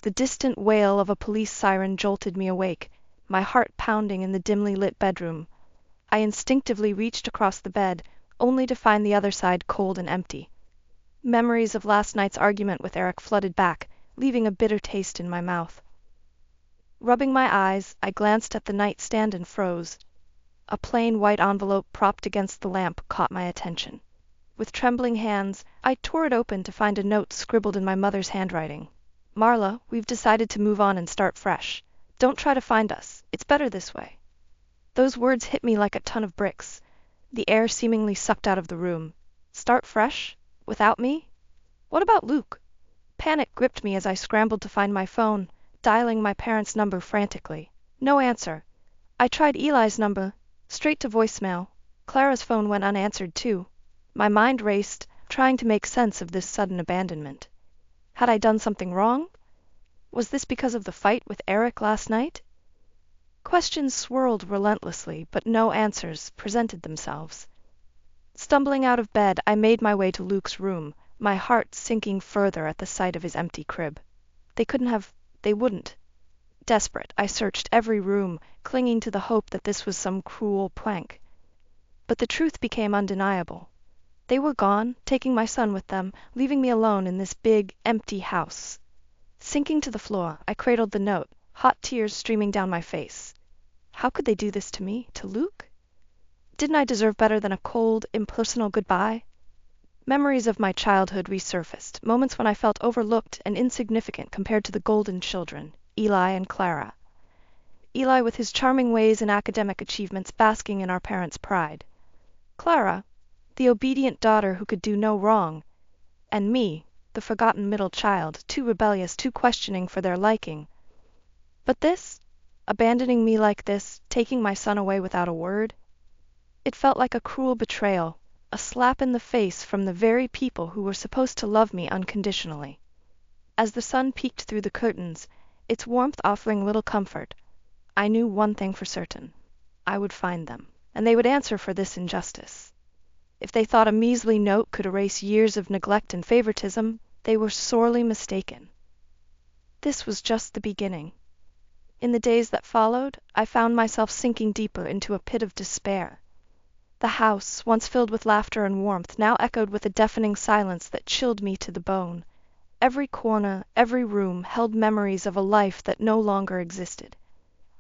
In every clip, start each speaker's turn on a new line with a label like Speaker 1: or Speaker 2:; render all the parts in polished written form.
Speaker 1: the distant wail of a police siren jolted me awake, my heart pounding in the dimly lit bedroom. I instinctively reached across the bed, only to find the other side cold and empty. Memories of last night's argument with Eric flooded back, leaving a bitter taste in my mouth. Rubbing my eyes, I glanced at the nightstand and froze. A plain white envelope propped against the lamp caught my attention. With trembling hands, I tore it open to find a note scribbled in my mother's handwriting. "Marla, we've decided to move on and start fresh. Don't try to find us. It's better this way." Those words hit me like a ton of bricks. The air seemingly sucked out of the room. Start fresh? Without me? What about Luke? Panic gripped me as I scrambled to find my phone, dialing my parents' number frantically. No answer. I tried Eli's number, straight to voicemail. Clara's phone went unanswered too. My mind raced, trying to make sense of this sudden abandonment. Had I done something wrong? Was this because of the fight with Eric last night? Questions swirled relentlessly, but no answers presented themselves. Stumbling out of bed, I made my way to Luke's room, my heart sinking further at the sight of his empty crib. They wouldn't. Desperate, I searched every room, clinging to the hope that this was some cruel prank. But the truth became undeniable. They were gone, taking my son with them, leaving me alone in this big, empty house. Sinking to the floor, I cradled the note, hot tears streaming down my face. How could they do this to me, to Luke? Didn't I deserve better than a cold, impersonal goodbye? Memories of my childhood resurfaced, moments when I felt overlooked and insignificant compared to the golden children, Eli and Clara. Eli with his charming ways and academic achievements basking in our parents' pride. Clara, the obedient daughter who could do no wrong. And me, the forgotten middle child, too rebellious, too questioning for their liking. But this, abandoning me like this, taking my son away without a word, it felt like a cruel betrayal, a slap in the face from the very people who were supposed to love me unconditionally. As the sun peeked through the curtains, its warmth offering little comfort, I knew one thing for certain. I would find them, and they would answer for this injustice. If they thought a measly note could erase years of neglect and favoritism, they were sorely mistaken. This was just the beginning. In the days that followed, I found myself sinking deeper into a pit of despair. The house, once filled with laughter and warmth, now echoed with a deafening silence that chilled me to the bone. Every corner, every room, held memories of a life that no longer existed.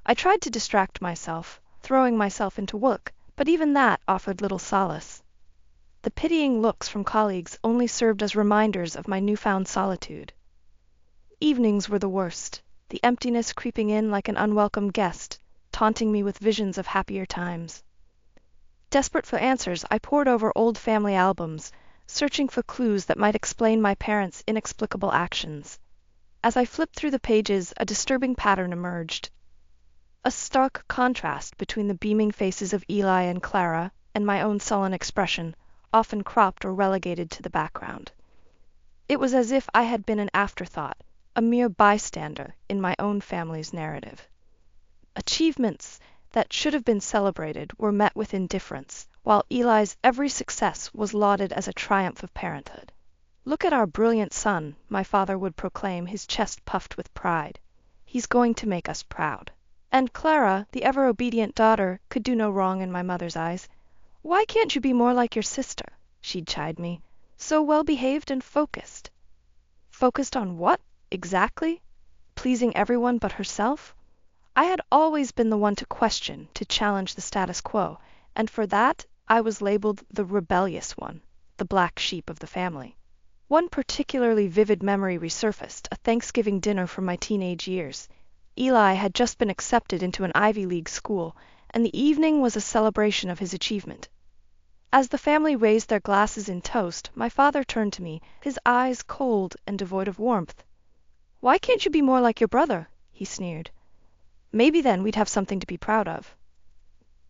Speaker 1: I tried to distract myself, throwing myself into work, but even that offered little solace. The pitying looks from colleagues only served as reminders of my newfound solitude. Evenings were the worst, the emptiness creeping in like an unwelcome guest, taunting me with visions of happier times. Desperate for answers, I pored over old family albums, searching for clues that might explain my parents' inexplicable actions. As I flipped through the pages, a disturbing pattern emerged. A stark contrast between the beaming faces of Eli and Clara and my own sullen expression, often cropped or relegated to the background. It was as if I had been an afterthought, a mere bystander in my own family's narrative. Achievements that should have been celebrated were met with indifference, while Eli's every success was lauded as a triumph of parenthood. "Look at our brilliant son," my father would proclaim, his chest puffed with pride. "He's going to make us proud." And Clara, the ever-obedient daughter, could do no wrong in my mother's eyes. "Why can't you be more like your sister?" she'd chide me. "So well-behaved and focused." Focused on what, exactly? Pleasing everyone but herself? I had always been the one to question, to challenge the status quo, and for that I was labeled the rebellious one, the black sheep of the family. One particularly vivid memory resurfaced, a Thanksgiving dinner from my teenage years. Eli had just been accepted into an Ivy League school, and the evening was a celebration of his achievement. As the family raised their glasses in toast, my father turned to me, his eyes cold and devoid of warmth. "Why can't you be more like your brother?" he sneered. "Maybe then we'd have something to be proud of."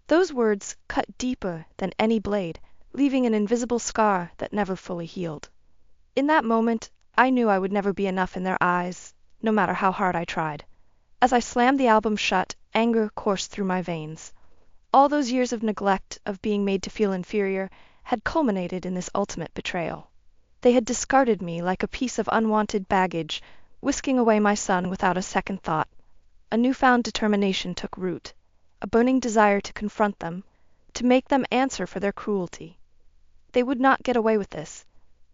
Speaker 1: Those words cut deeper than any blade, leaving an invisible scar that never fully healed. In that moment, I knew I would never be enough in their eyes, no matter how hard I tried. As I slammed the album shut, anger coursed through my veins. All those years of neglect, of being made to feel inferior, had culminated in this ultimate betrayal. They had discarded me like a piece of unwanted baggage, whisking away my son without a second thought. A newfound determination took root, a burning desire to confront them, to make them answer for their cruelty. They would not get away with this,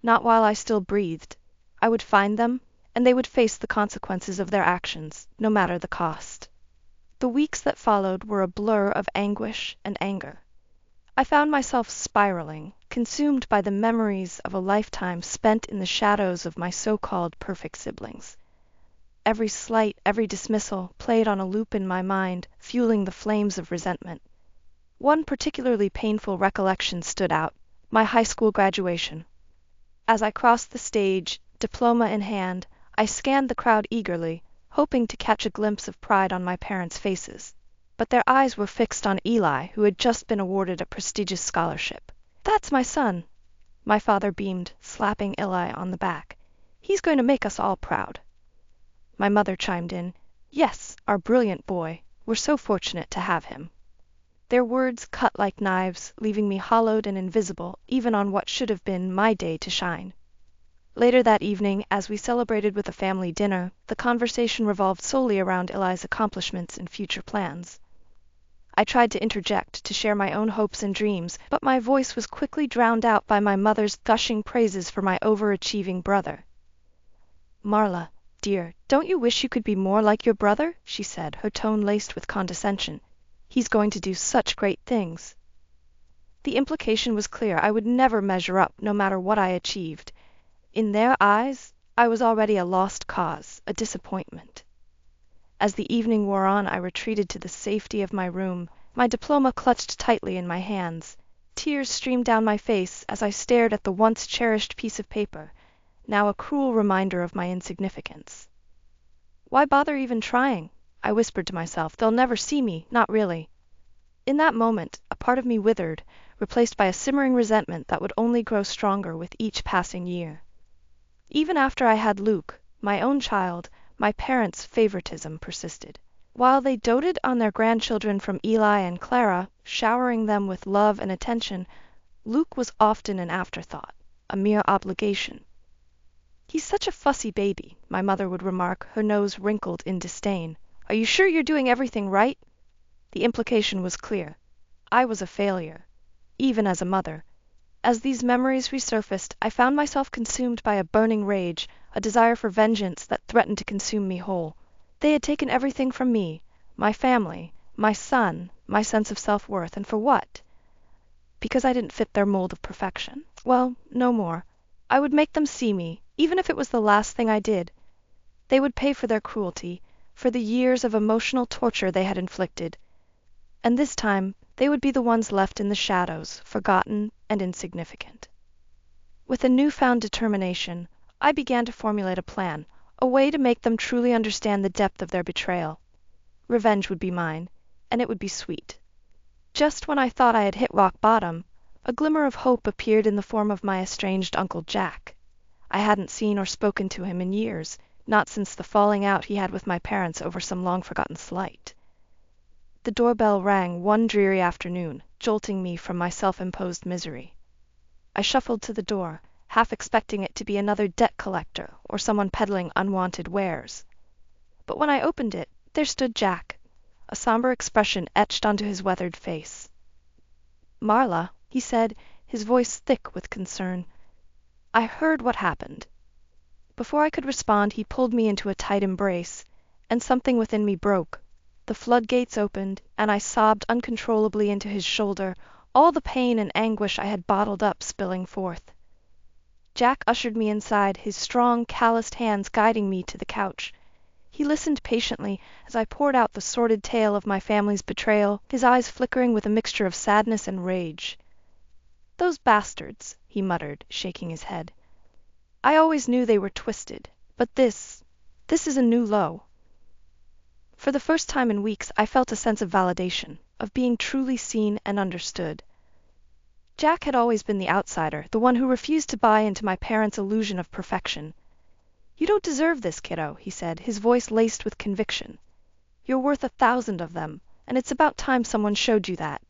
Speaker 1: not while I still breathed. I would find them, and they would face the consequences of their actions, no matter the cost. The weeks that followed were a blur of anguish and anger. I found myself spiraling, consumed by the memories of a lifetime spent in the shadows of my so-called perfect siblings. Every slight, every dismissal played on a loop in my mind, fueling the flames of resentment. One particularly painful recollection stood out: my high school graduation. As I crossed the stage, diploma in hand, I scanned the crowd eagerly, hoping to catch a glimpse of pride on my parents' faces. But their eyes were fixed on Eli, who had just been awarded a prestigious scholarship. "That's my son," my father beamed, slapping Eli on the back. "He's going to make us all proud." My mother chimed in, "Yes, our brilliant boy. We're so fortunate to have him." Their words cut like knives, leaving me hollowed and invisible, even on what should have been my day to shine. Later that evening, as we celebrated with a family dinner, the conversation revolved solely around Eli's accomplishments and future plans. I tried to interject, to share my own hopes and dreams, but my voice was quickly drowned out by my mother's gushing praises for my overachieving brother. "Marla, dear, don't you wish you could be more like your brother?" she said, her tone laced with condescension. "He's going to do such great things." The implication was clear: I would never measure up, no matter what I achieved. In their eyes, I was already a lost cause, a disappointment. As the evening wore on, I retreated to the safety of my room, my diploma clutched tightly in my hands. Tears streamed down my face as I stared at the once cherished piece of paper, now a cruel reminder of my insignificance. "Why bother even trying?" I whispered to myself. "They'll never see me, not really." In that moment, a part of me withered, replaced by a simmering resentment that would only grow stronger with each passing year. Even after I had Luke, my own child, my parents' favoritism persisted. While they doted on their grandchildren from Eli and Clara, showering them with love and attention, Luke was often an afterthought, a mere obligation. "He's such a fussy baby," my mother would remark, her nose wrinkled in disdain. "Are you sure you're doing everything right?" The implication was clear. I was a failure, even as a mother. As these memories resurfaced, I found myself consumed by a burning rage, a desire for vengeance that threatened to consume me whole. They had taken everything from me: my family, my son, my sense of self-worth. And for what? Because I didn't fit their mold of perfection? Well, no more. I would make them see me, even if it was the last thing I did. They would pay for their cruelty, for the years of emotional torture they had inflicted. And this time, they would be the ones left in the shadows, forgotten and insignificant. With a newfound determination, I began to formulate a plan, a way to make them truly understand the depth of their betrayal. Revenge would be mine, and it would be sweet. Just when I thought I had hit rock bottom, a glimmer of hope appeared in the form of my estranged Uncle Jack. I hadn't seen or spoken to him in years, not since the falling out he had with my parents over some long-forgotten slight. The doorbell rang one dreary afternoon, jolting me from my self-imposed misery. I shuffled to the door, half expecting it to be another debt collector or someone peddling unwanted wares. But when I opened it, there stood Jack, a somber expression etched onto his weathered face. "Marla," he said, his voice thick with concern, "I heard what happened." Before I could respond, he pulled me into a tight embrace, and something within me broke. The floodgates opened, and I sobbed uncontrollably into his shoulder, all the pain and anguish I had bottled up spilling forth. Jack ushered me inside, his strong, calloused hands guiding me to the couch. He listened patiently as I poured out the sordid tale of my family's betrayal, his eyes flickering with a mixture of sadness and rage. "Those bastards," he muttered, shaking his head. "I always knew they were twisted, but this is a new low." For the first time in weeks, I felt a sense of validation, of being truly seen and understood. Jack had always been the outsider, the one who refused to buy into my parents' illusion of perfection. "You don't deserve this, kiddo," he said, his voice laced with conviction. "You're worth 1,000 of them, and it's about time someone showed you that."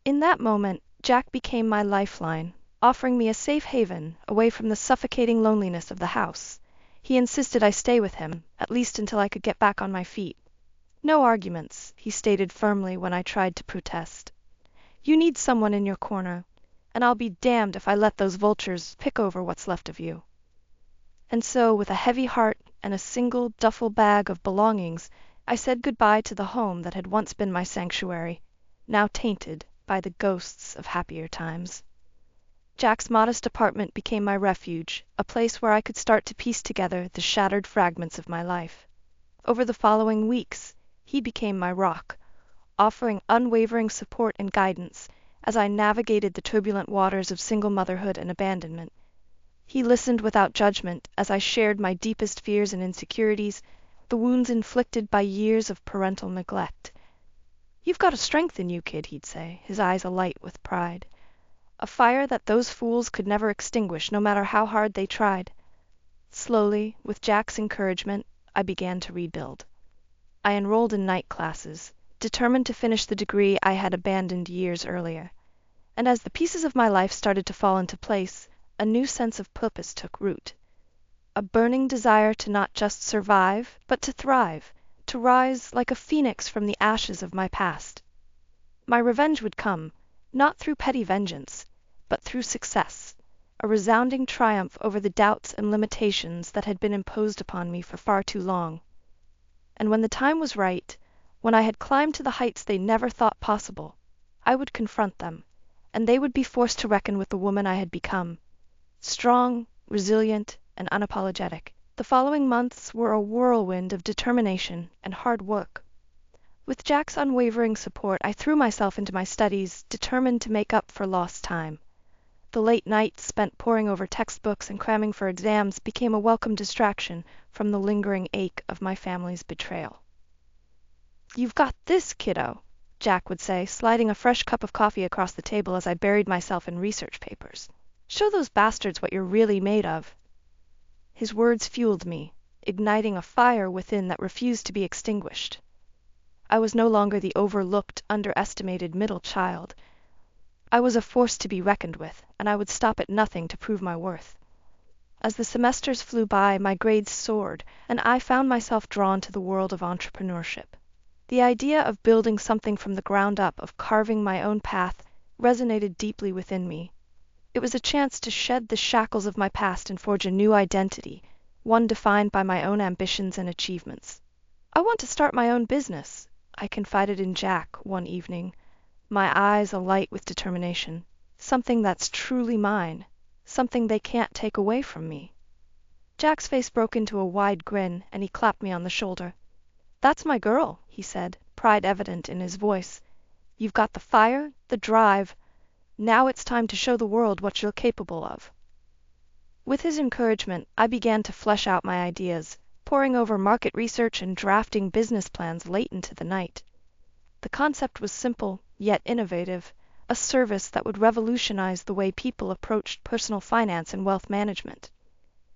Speaker 1: In that moment, Jack became my lifeline, offering me a safe haven away from the suffocating loneliness of the house. He insisted I stay with him, at least until I could get back on my feet. No arguments, he stated firmly when I tried to protest. You need someone in your corner, and I'll be damned if I let those vultures pick over what's left of you. And so, with a heavy heart and a single duffel bag of belongings, I said goodbye to the home that had once been my sanctuary, now tainted by the ghosts of happier times. Jack's modest apartment became my refuge, a place where I could start to piece together the shattered fragments of my life. Over the following weeks, he became my rock, offering unwavering support and guidance as I navigated the turbulent waters of single motherhood and abandonment. He listened without judgment as I shared my deepest fears and insecurities, the wounds inflicted by years of parental neglect. You've got a strength in you, kid, he'd say, his eyes alight with pride. A fire that those fools could never extinguish, no matter how hard they tried. Slowly, with Jack's encouragement, I began to rebuild. I enrolled in night classes, determined to finish the degree I had abandoned years earlier. And as the pieces of my life started to fall into place, a new sense of purpose took root. A burning desire to not just survive, but to thrive, to rise like a phoenix from the ashes of my past. My revenge would come, not through petty vengeance, but through success, a resounding triumph over the doubts and limitations that had been imposed upon me for far too long. And when the time was right, when I had climbed to the heights they never thought possible, I would confront them, and they would be forced to reckon with the woman I had become. Strong, resilient, and unapologetic. The following months were a whirlwind of determination and hard work. With Jack's unwavering support, I threw myself into my studies, determined to make up for lost time. The late nights spent poring over textbooks and cramming for exams became a welcome distraction from the lingering ache of my family's betrayal. "You've got this, kiddo," Jack would say, sliding a fresh cup of coffee across the table as I buried myself in research papers. "Show those bastards what you're really made of." His words fueled me, igniting a fire within that refused to be extinguished. I was no longer the overlooked, underestimated middle child. I was a force to be reckoned with, and I would stop at nothing to prove my worth. As the semesters flew by, my grades soared, and I found myself drawn to the world of entrepreneurship. The idea of building something from the ground up, of carving my own path, resonated deeply within me. It was a chance to shed the shackles of my past and forge a new identity, one defined by my own ambitions and achievements. "I want to start my own business," I confided in Jack one evening, my eyes alight with determination. "Something that's truly mine, something they can't take away from me." Jack's face broke into a wide grin, and he clapped me on the shoulder. "That's my girl," he said, pride evident in his voice. "You've got the fire, the drive. Now it's time to show the world what you're capable of." With his encouragement, I began to flesh out my ideas, poring over market research and drafting business plans late into the night. The concept was simple, yet innovative, a service that would revolutionize the way people approached personal finance and wealth management.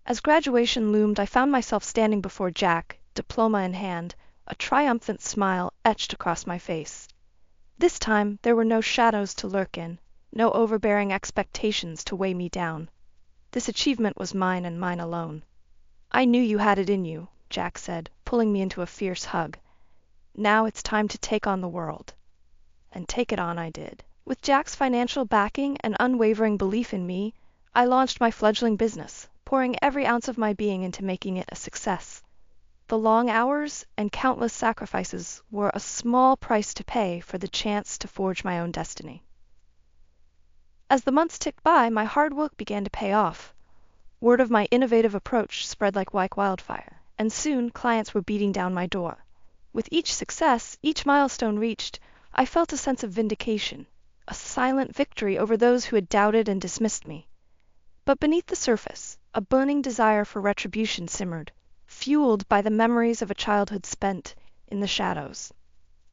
Speaker 1: As graduation loomed, I found myself standing before Jack, diploma in hand, a triumphant smile etched across my face. This time, there were no shadows to lurk in, no overbearing expectations to weigh me down. This achievement was mine and mine alone. "I knew you had it in you," Jack said, pulling me into a fierce hug. "Now it's time to take on the world." And take it on I did. With Jack's financial backing and unwavering belief in me, I launched my fledgling business, pouring every ounce of my being into making it a success. The long hours and countless sacrifices were a small price to pay for the chance to forge my own destiny. As the months ticked by, my hard work began to pay off. Word of my innovative approach spread like wildfire, and soon clients were beating down my door. With each success, each milestone reached, I felt a sense of vindication, a silent victory over those who had doubted and dismissed me. But beneath the surface, a burning desire for retribution simmered, fueled by the memories of a childhood spent in the shadows.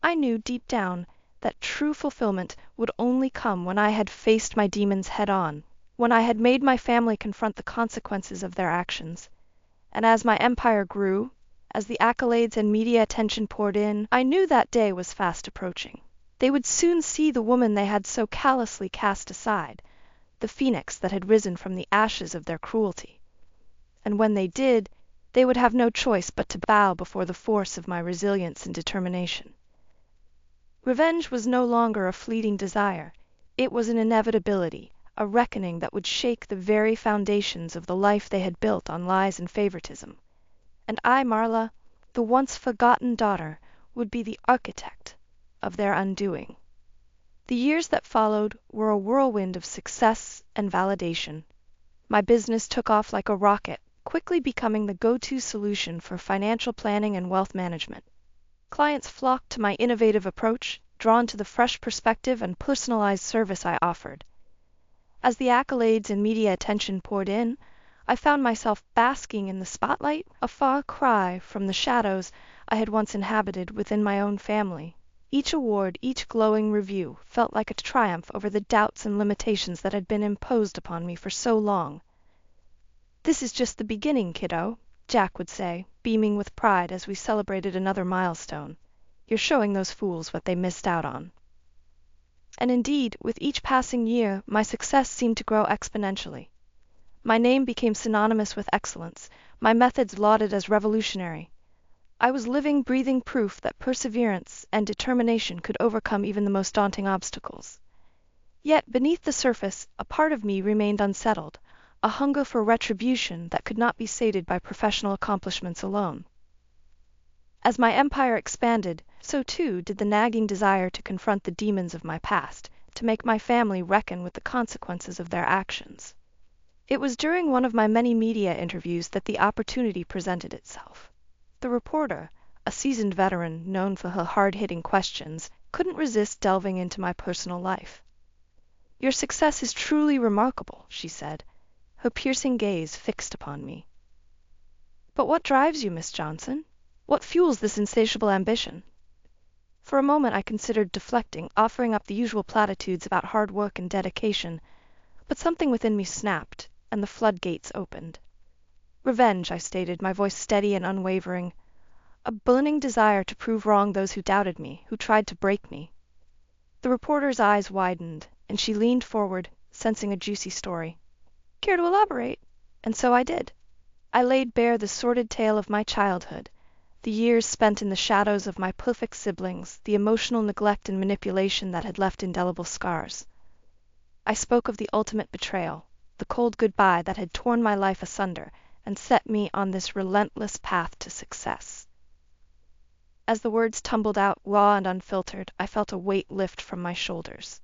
Speaker 1: I knew deep down that true fulfillment would only come when I had faced my demons head-on, when I had made my family confront the consequences of their actions. And as my empire grew, as the accolades and media attention poured in, I knew that day was fast approaching. They would soon see the woman they had so callously cast aside, the phoenix that had risen from the ashes of their cruelty. And when they did, They would have no choice but to bow before the force of my resilience and determination. Revenge was no longer a fleeting desire. It was an inevitability, a reckoning that would shake the very foundations of the life they had built on lies and favoritism. And I, Marla, the once forgotten daughter, would be the architect of their undoing. The years that followed were a whirlwind of success and validation. My business took off like a rocket, quickly becoming the go-to solution for financial planning and wealth management. Clients flocked to my innovative approach, drawn to the fresh perspective and personalized service I offered. As the accolades and media attention poured in, I found myself basking in the spotlight, a far cry from the shadows I had once inhabited within my own family. Each award, each glowing review, felt like a triumph over the doubts and limitations that had been imposed upon me for so long. "This is just the beginning, kiddo," Jack would say, beaming with pride as we celebrated another milestone. "You're showing those fools what they missed out on." And indeed, with each passing year, my success seemed to grow exponentially. My name became synonymous with excellence, my methods lauded as revolutionary. I was living, breathing proof that perseverance and determination could overcome even the most daunting obstacles. Yet beneath the surface, a part of me remained unsettled, a hunger for retribution that could not be sated by professional accomplishments alone. As my empire expanded, so too did the nagging desire to confront the demons of my past, to make my family reckon with the consequences of their actions. It was during one of my many media interviews that the opportunity presented itself. The reporter, a seasoned veteran known for her hard-hitting questions, couldn't resist delving into my personal life. "Your success is truly remarkable," she said, her piercing gaze fixed upon me. "But what drives you, Miss Johnson? What fuels this insatiable ambition?" For a moment I considered deflecting, offering up the usual platitudes about hard work and dedication, but something within me snapped, and the floodgates opened. "Revenge," I stated, my voice steady and unwavering. "A burning desire to prove wrong those who doubted me, who tried to break me." The reporter's eyes widened, and she leaned forward, sensing a juicy story. "Care to elaborate?" And so I did. I laid bare the sordid tale of my childhood, the years spent in the shadows of my perfect siblings, the emotional neglect and manipulation that had left indelible scars. I spoke of the ultimate betrayal, the cold goodbye that had torn my life asunder and set me on this relentless path to success. As the words tumbled out raw and unfiltered, I felt a weight lift from my shoulders.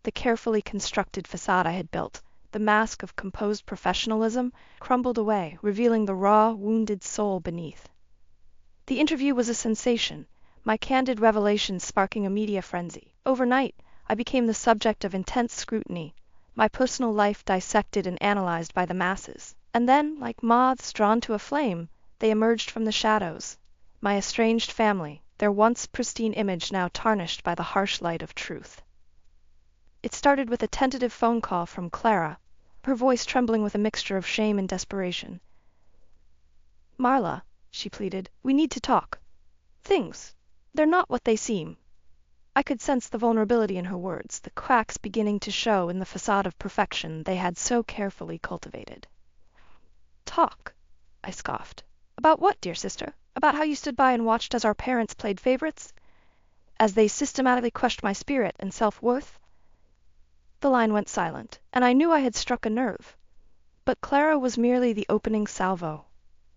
Speaker 1: The carefully constructed facade I had built, the mask of composed professionalism, crumbled away, revealing the raw, wounded soul beneath. The interview was a sensation, my candid revelations sparking a media frenzy. Overnight, I became the subject of intense scrutiny, my personal life dissected and analyzed by the masses. And then, like moths drawn to a flame, they emerged from the shadows. My estranged family, their once pristine image now tarnished by the harsh light of truth. It started with a tentative phone call from Clara, her voice trembling with a mixture of shame and desperation. "Marla," she pleaded, "we need to talk. They're not what they seem." I could sense the vulnerability in her words, the cracks beginning to show in the facade of perfection they had so carefully cultivated. "Talk?" I scoffed. "About what, dear sister? About how you stood by and watched as our parents played favorites? As they systematically crushed my spirit and self-worth?" The line went silent, and I knew I had struck a nerve. But Clara was merely the opening salvo.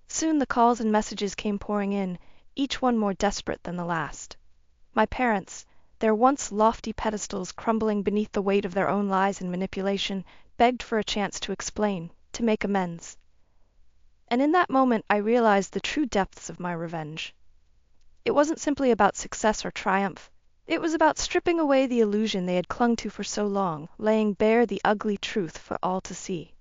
Speaker 1: Soon the calls and messages came pouring in, each one more desperate than the last. My parents, their once lofty pedestals crumbling beneath the weight of their own lies and manipulation, begged for a chance to explain, to make amends. And in that moment I realized the true depths of my revenge. It wasn't simply about success or triumph. It was about stripping away the illusion they had clung to for so long, laying bare the ugly truth for all to see.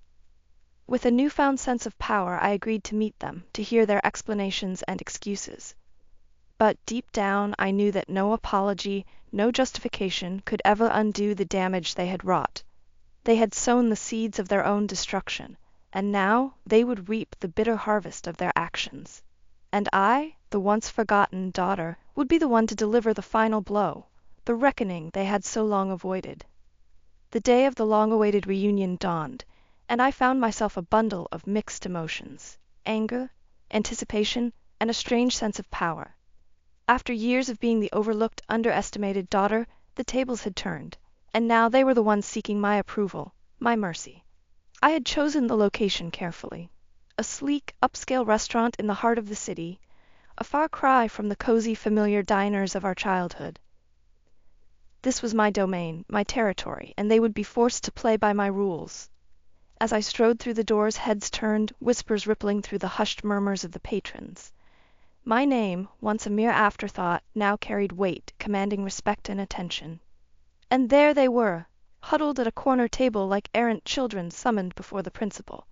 Speaker 1: With a newfound sense of power, I agreed to meet them, to hear their explanations and excuses. But deep down, I knew that no apology, no justification could ever undo the damage they had wrought. They had sown the seeds of their own destruction, and now they would reap the bitter harvest of their actions. And I, the once forgotten daughter, would be the one to deliver the final blow, the reckoning they had so long avoided. The day of the long-awaited reunion dawned, and I found myself a bundle of mixed emotions: anger, anticipation, and a strange sense of power. After years of being the overlooked, underestimated daughter, the tables had turned, and now they were the ones seeking my approval, my mercy. I had chosen the location carefully. A sleek, upscale restaurant in the heart of the city, a far cry from the cozy, familiar diners of our childhood. This was my domain, my territory, and they would be forced to play by my rules. As I strode through the doors, heads turned, whispers rippling through the hushed murmurs of the patrons. My name, once a mere afterthought, now carried weight, commanding respect and attention. And there they were, huddled at a corner table like errant children summoned before the principal.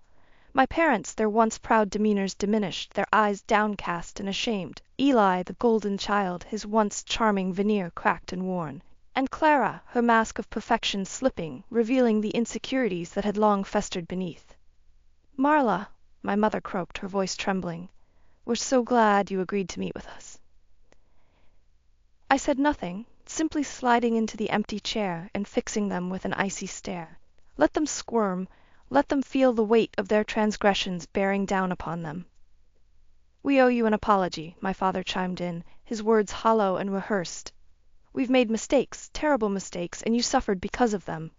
Speaker 1: My parents, their once proud demeanors diminished, their eyes downcast and ashamed. Eli, the golden child, his once charming veneer cracked and worn. And Clara, her mask of perfection slipping, revealing the insecurities that had long festered beneath. "Marla," my mother croaked, her voice trembling, "we're so glad you agreed to meet with us." I said nothing, simply sliding into the empty chair and fixing them with an icy stare. Let them squirm, let them feel the weight of their transgressions bearing down upon them. "We owe you an apology," my father chimed in, his words hollow and rehearsed. "We've made mistakes, terrible mistakes, and you suffered because of them."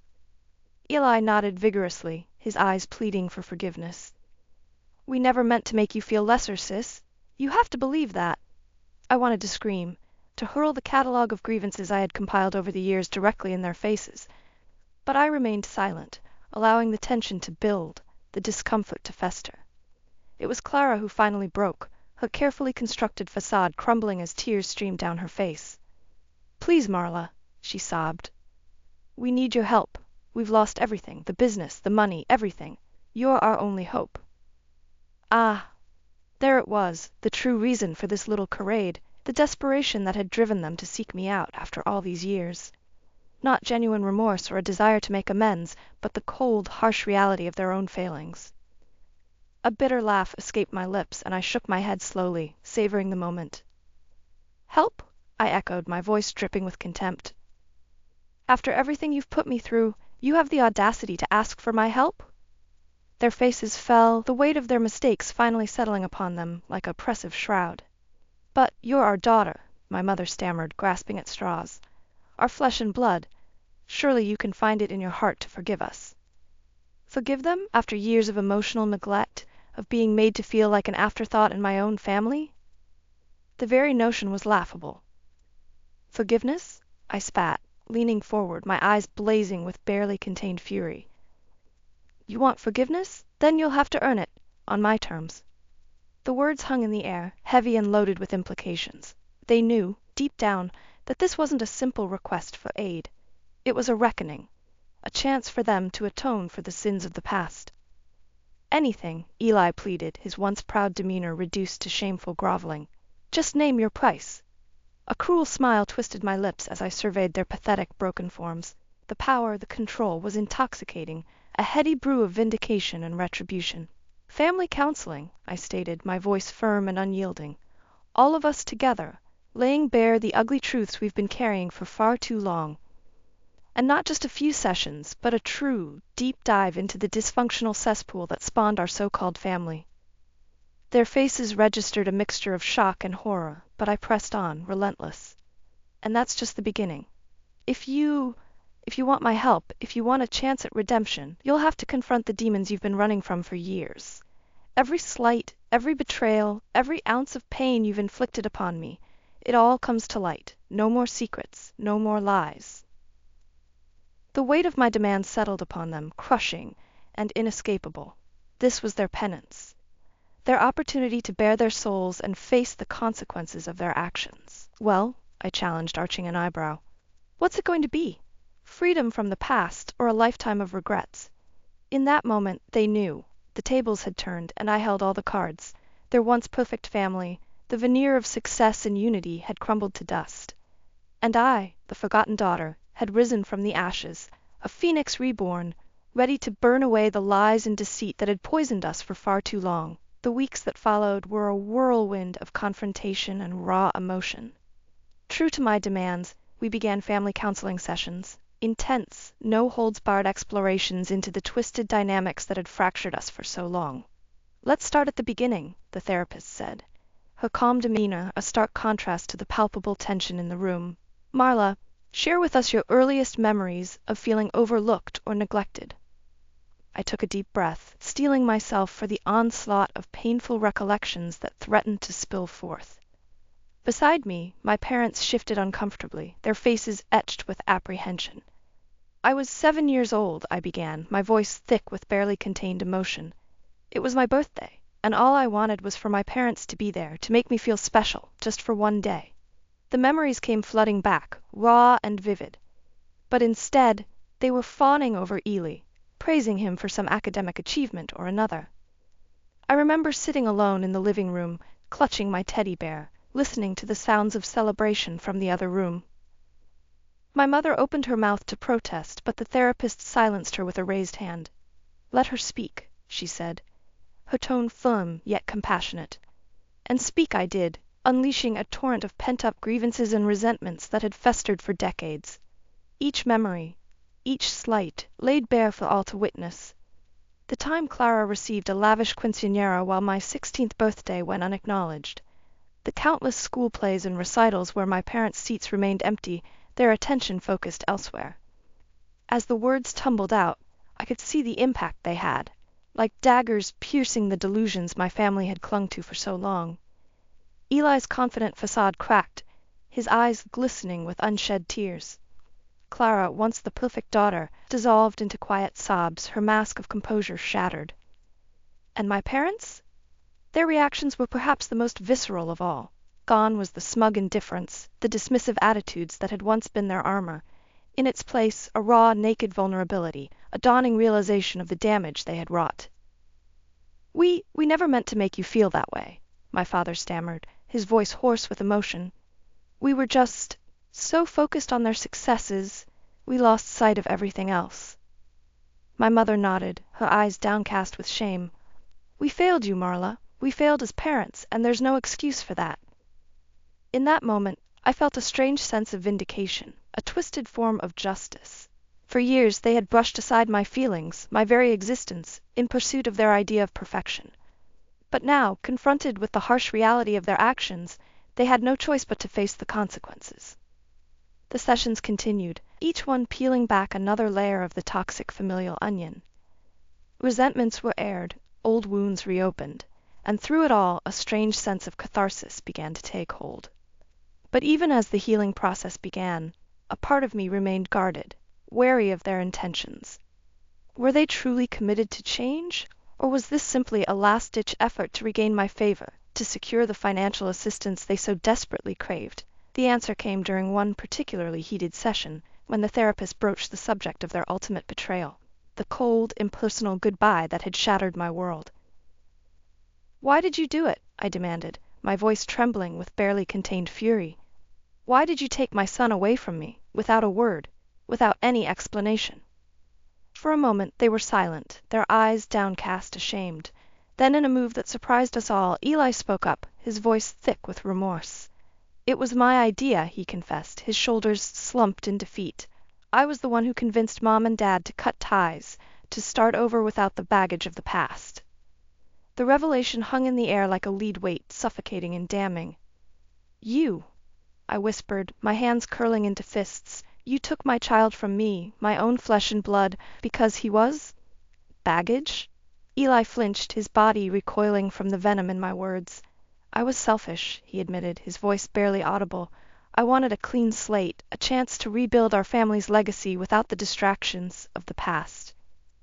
Speaker 1: Eli nodded vigorously, his eyes pleading for forgiveness. "We never meant to make you feel lesser, sis. You have to believe that." I wanted to scream, to hurl the catalogue of grievances I had compiled over the years directly in their faces. But I remained silent, allowing the tension to build, the discomfort to fester. It was Clara who finally broke, her carefully constructed facade crumbling as tears streamed down her face. "Please, Marla," she sobbed. "We need your help. We've lost everything, the business, the money, everything. You're our only hope." Ah, there it was, the true reason for this little charade, the desperation that had driven them to seek me out after all these years. Not genuine remorse or a desire to make amends, but the cold, harsh reality of their own failings. A bitter laugh escaped my lips, and I shook my head slowly, savoring the moment. "Help?" I echoed, my voice dripping with contempt. "After everything you've put me through, you have the audacity to ask for my help?" Their faces fell, the weight of their mistakes finally settling upon them like a oppressive shroud. "But you're our daughter," my mother stammered, grasping at straws. "Our flesh and blood. Surely you can find it in your heart to forgive us." Forgive them, after years of emotional neglect, of being made to feel like an afterthought in my own family? The very notion was laughable. "Forgiveness?" I spat, leaning forward, my eyes blazing with barely contained fury. "You want forgiveness? Then you'll have to earn it, on my terms." The words hung in the air, heavy and loaded with implications. They knew, deep down, that this wasn't a simple request for aid. It was a reckoning, a chance for them to atone for the sins of the past. "Anything," Eli pleaded, his once proud demeanor reduced to shameful groveling. "Just name your price." A cruel smile twisted my lips as I surveyed their pathetic, broken forms. The power, the control, was intoxicating, a heady brew of vindication and retribution. "Family counseling," I stated, my voice firm and unyielding. "All of us together, laying bare the ugly truths we've been carrying for far too long. And not just a few sessions, but a true, deep dive into the dysfunctional cesspool that spawned our so-called family." Their faces registered a mixture of shock and horror, but I pressed on, relentless. "And that's just the beginning. If you want my help, if you want a chance at redemption, you'll have to confront the demons you've been running from for years. Every slight, every betrayal, every ounce of pain you've inflicted upon me, it all comes to light. No more secrets, no more lies." The weight of my demands settled upon them, crushing and inescapable. This was their penance, their opportunity to bare their souls and face the consequences of their actions. "Well," I challenged, arching an eyebrow, "what's it going to be? Freedom from the past, or a lifetime of regrets?" In that moment, they knew. The tables had turned, and I held all the cards. Their once perfect family, the veneer of success and unity, had crumbled to dust. And I, the forgotten daughter, had risen from the ashes, a phoenix reborn, ready to burn away the lies and deceit that had poisoned us for far too long. The weeks that followed were a whirlwind of confrontation and raw emotion. True to my demands, we began family counseling sessions, intense, no-holds-barred explorations into the twisted dynamics that had fractured us for so long. "Let's start at the beginning," the the therapist said, her calm demeanor a stark contrast to the palpable tension in the room. "Marla, share with us your earliest memories of feeling overlooked or neglected." I took a deep breath, steeling myself for the onslaught of painful recollections that threatened to spill forth. Beside me, my parents shifted uncomfortably, their faces etched with apprehension. "I was 7 years old," I began, my voice thick with barely contained emotion. "It was my birthday, and all I wanted was for my parents to be there, to make me feel special, just for one day." The memories came flooding back, raw and vivid. But instead, they were fawning over Ely, praising him for some academic achievement or another. I remember sitting alone in the living room, clutching my teddy bear, listening to the sounds of celebration from the other room. My mother opened her mouth to protest, but the therapist silenced her with a raised hand. "Let her speak," she said, her tone firm yet compassionate. And speak I did, unleashing a torrent of pent-up grievances and resentments that had festered for decades. Each memory, each slight, laid bare for all to witness. The time Clara received a lavish quinceañera while my 16th birthday went unacknowledged. The countless school plays and recitals where my parents' seats remained empty, their attention focused elsewhere. As the words tumbled out, I could see the impact they had, like daggers piercing the delusions my family had clung to for so long. Eli's confident facade cracked, his eyes glistening with unshed tears. Clara, once the perfect daughter, dissolved into quiet sobs, her mask of composure shattered. And my parents? Their reactions were perhaps the most visceral of all. Gone was the smug indifference, the dismissive attitudes that had once been their armor. In its place, a raw, naked vulnerability, a dawning realization of the damage they had wrought. We never meant to make you feel that way," my father stammered, his voice hoarse with emotion. "We were just so focused on their successes, we lost sight of everything else." My mother nodded, her eyes downcast with shame. "We failed you, Marla. We failed as parents, and there's no excuse for that." In that moment, I felt a strange sense of vindication, a twisted form of justice. For years they had brushed aside my feelings, my very existence, in pursuit of their idea of perfection. But now, confronted with the harsh reality of their actions, they had no choice but to face the consequences. The sessions continued, each one peeling back another layer of the toxic familial onion. Resentments were aired, old wounds reopened, and through it all a strange sense of catharsis began to take hold. But even as the healing process began, a part of me remained guarded, wary of their intentions. Were they truly committed to change, or was this simply a last-ditch effort to regain my favor, to secure the financial assistance they so desperately craved? The answer came during one particularly heated session, when the therapist broached the subject of their ultimate betrayal, the cold, impersonal goodbye that had shattered my world. "Why did you do it?" I demanded, my voice trembling with barely contained fury. "Why did you take my son away from me, without a word, without any explanation?" For a moment they were silent, their eyes downcast, ashamed. Then, in a move that surprised us all, Eli spoke up, his voice thick with remorse. "It was my idea," he confessed, his shoulders slumped in defeat. "I was the one who convinced Mom and Dad to cut ties, to start over without the baggage of the past." The revelation hung in the air like a lead weight, suffocating and damning. "You," I whispered, my hands curling into fists, "you took my child from me, my own flesh and blood, because he was baggage?" Eli flinched, his body recoiling from the venom in my words. "I was selfish," he admitted, his voice barely audible. "I wanted a clean slate, a chance to rebuild our family's legacy without the distractions of the past."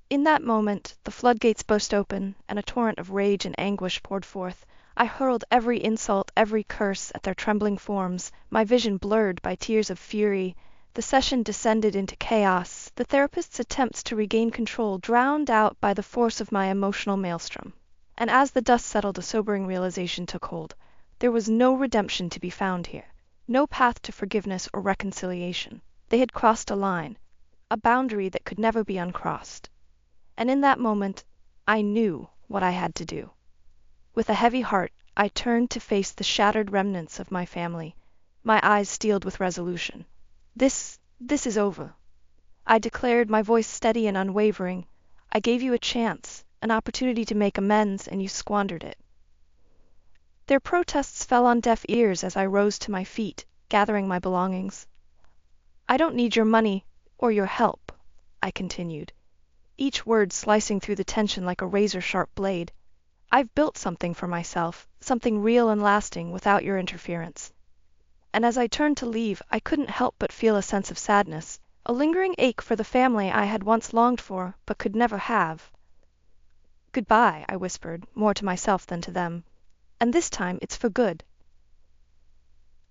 Speaker 1: In that moment, the floodgates burst open, and a torrent of rage and anguish poured forth. I hurled every insult, every curse, at their trembling forms, my vision blurred by tears of fury. The session descended into chaos, the therapist's attempts to regain control drowned out by the force of my emotional maelstrom. And as the dust settled, a sobering realization took hold. There was no redemption to be found here, no path to forgiveness or reconciliation. They had crossed a line, a boundary that could never be uncrossed. And in that moment, I knew what I had to do. With a heavy heart, I turned to face the shattered remnants of my family, my eyes steeled with resolution. This is over," I declared, my voice steady and unwavering. "I gave you a chance, an opportunity to make amends, and you squandered it." Their protests fell on deaf ears as I rose to my feet, gathering my belongings. "I don't need your money or your help," I continued, each word slicing through the tension like a razor-sharp blade. "I've built something for myself, something real and lasting, without your interference." And as I turned to leave, I couldn't help but feel a sense of sadness, a lingering ache for the family I had once longed for but could never have. "Goodbye," I whispered, more to myself than to them. "And this time it's for good."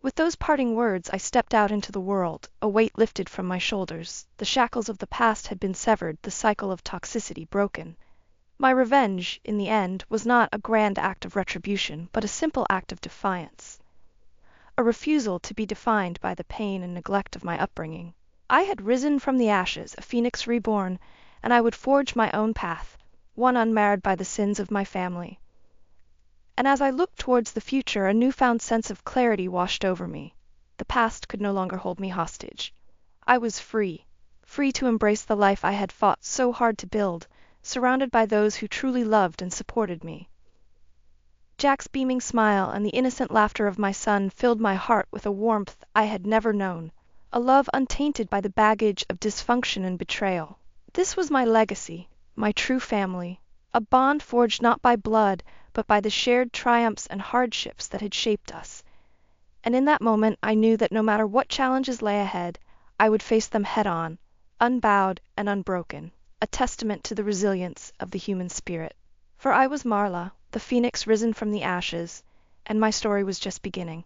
Speaker 1: With those parting words I stepped out into the world, a weight lifted from my shoulders. The shackles of the past had been severed, the cycle of toxicity broken. My revenge, in the end, was not a grand act of retribution, but a simple act of defiance. A refusal to be defined by the pain and neglect of my upbringing. I had risen from the ashes, a phoenix reborn, and I would forge my own path, one unmarred by the sins of my family. And as I looked towards the future, a newfound sense of clarity washed over me. The past could no longer hold me hostage. I was free, free to embrace the life I had fought so hard to build, surrounded by those who truly loved and supported me. Jack's beaming smile and the innocent laughter of my son filled my heart with a warmth I had never known, a love untainted by the baggage of dysfunction and betrayal. This was my legacy, my true family, a bond forged not by blood, but by the shared triumphs and hardships that had shaped us. And in that moment I knew that no matter what challenges lay ahead, I would face them head-on, unbowed and unbroken, a testament to the resilience of the human spirit. For I was Marla, the phoenix risen from the ashes, and my story was just beginning.